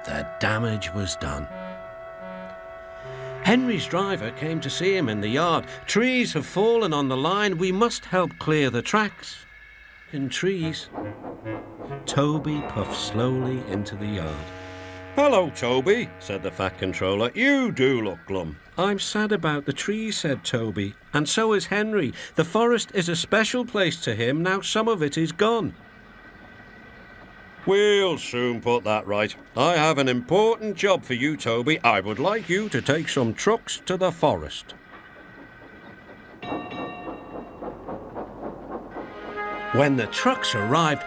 the damage was done. Henry's driver came to see him in the yard. Trees have fallen on the line. We must help clear the tracks. In trees. Toby puffed slowly into the yard. "Hello, Toby," said the Fat Controller. "You do look glum." "I'm sad about the trees," said Toby. "And so is Henry. The forest is a special place to him. Now some of it is gone." "We'll soon put that right. I have an important job for you, Toby. I would like you to take some trucks to the forest." When the trucks arrived,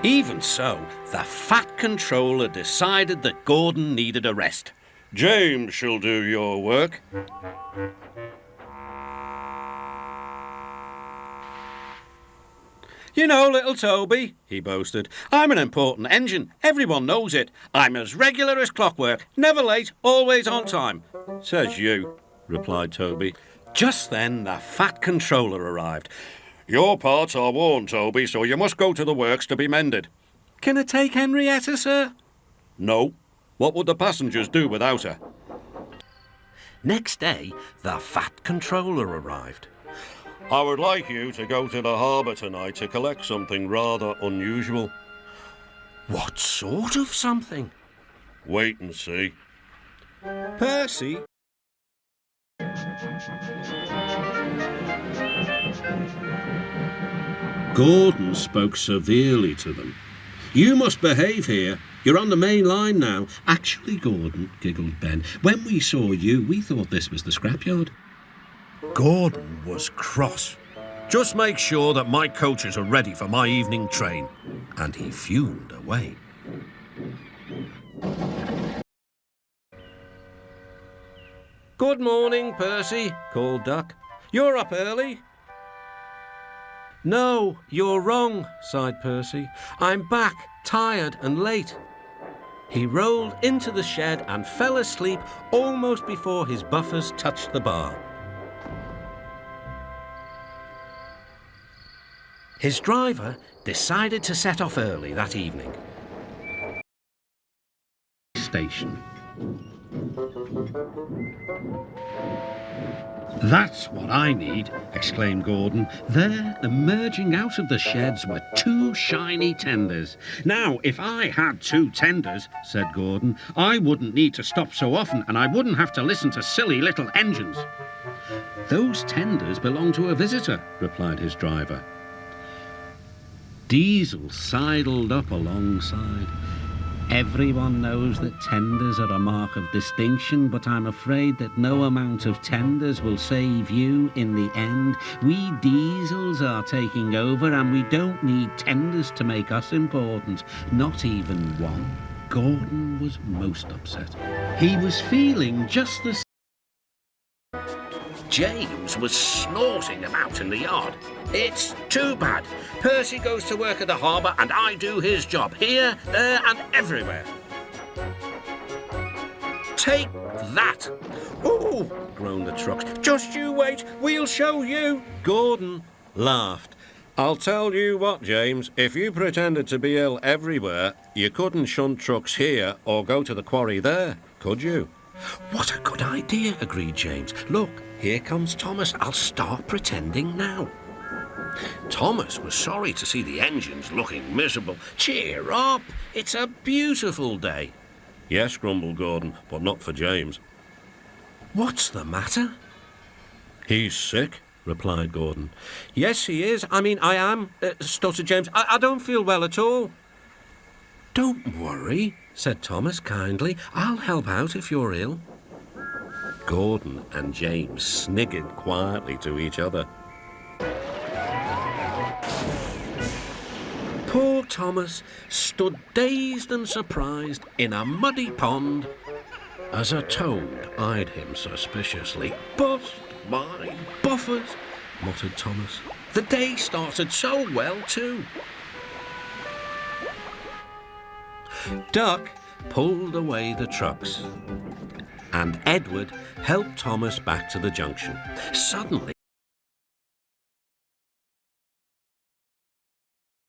even so, the Fat Controller decided that Gordon needed a rest. "James shall do your work." "You know, little Toby," he boasted, "I'm an important engine. Everyone knows it. I'm as regular as clockwork, never late, always on time." "Says you," replied Toby. Just then the Fat Controller arrived. "Your parts are worn, Toby, so you must go to the works to be mended." "Can I take Henrietta, sir?" "No. What would the passengers do without her?" Next day, the Fat Controller arrived. "I would like you to go to the harbour tonight to collect something rather unusual." "What sort of something?" "Wait and see." "Percy?" Gordon spoke severely to them. "You must behave here. You're on the main line now." "Actually, Gordon," giggled Ben, "when we saw you, we thought this was the scrapyard." Gordon was cross. "Just make sure that my coaches are ready for my evening train." And he fumed away. "Good morning, Percy," called Duck. "You're up early." "No, you're wrong," sighed Percy. "I'm back, tired and late." He rolled into the shed and fell asleep almost before his buffers touched the bar. His driver decided to set off early that evening. Station. "That's what I need," exclaimed Gordon. There, emerging out of the sheds, were two shiny tenders. "Now, if I had two tenders," said Gordon, "I wouldn't need to stop so often, and I wouldn't have to listen to silly little engines." "Those tenders belong to a visitor," replied his driver. Diesel sidled up alongside. "Everyone knows that tenders are a mark of distinction, but I'm afraid that no amount of tenders will save you in the end. We Diesels are taking over, and we don't need tenders to make us important. Not even one." Gordon was most upset. He was feeling just the same. James was snorting about in the yard. "It's too bad. Percy goes to work at the harbour and I do his job, here, there and everywhere." "Take that!" "Ooh!" groaned the trucks. "Just you wait, we'll show you." Gordon laughed. "I'll tell you what, James, if you pretended to be ill everywhere, you couldn't shunt trucks here or go to the quarry there, could you?" "What a good idea," agreed James. "Look, here comes Thomas. I'll start pretending now." Thomas was sorry to see the engines looking miserable. "Cheer up, it's a beautiful day." "Yes," grumbled Gordon, "but not for James." "What's the matter?" "He's sick," replied Gordon. "Yes, he is. I am," stuttered James. I don't feel well at all." "Don't worry," said Thomas kindly. "I'll help out if you're ill." Gordon and James sniggered quietly to each other. Poor Thomas stood dazed and surprised in a muddy pond as a toad eyed him suspiciously. "Bust my buffers," muttered Thomas. "The day started so well, too." Duck pulled away the trucks, and Edward helped Thomas back to the junction. Suddenly,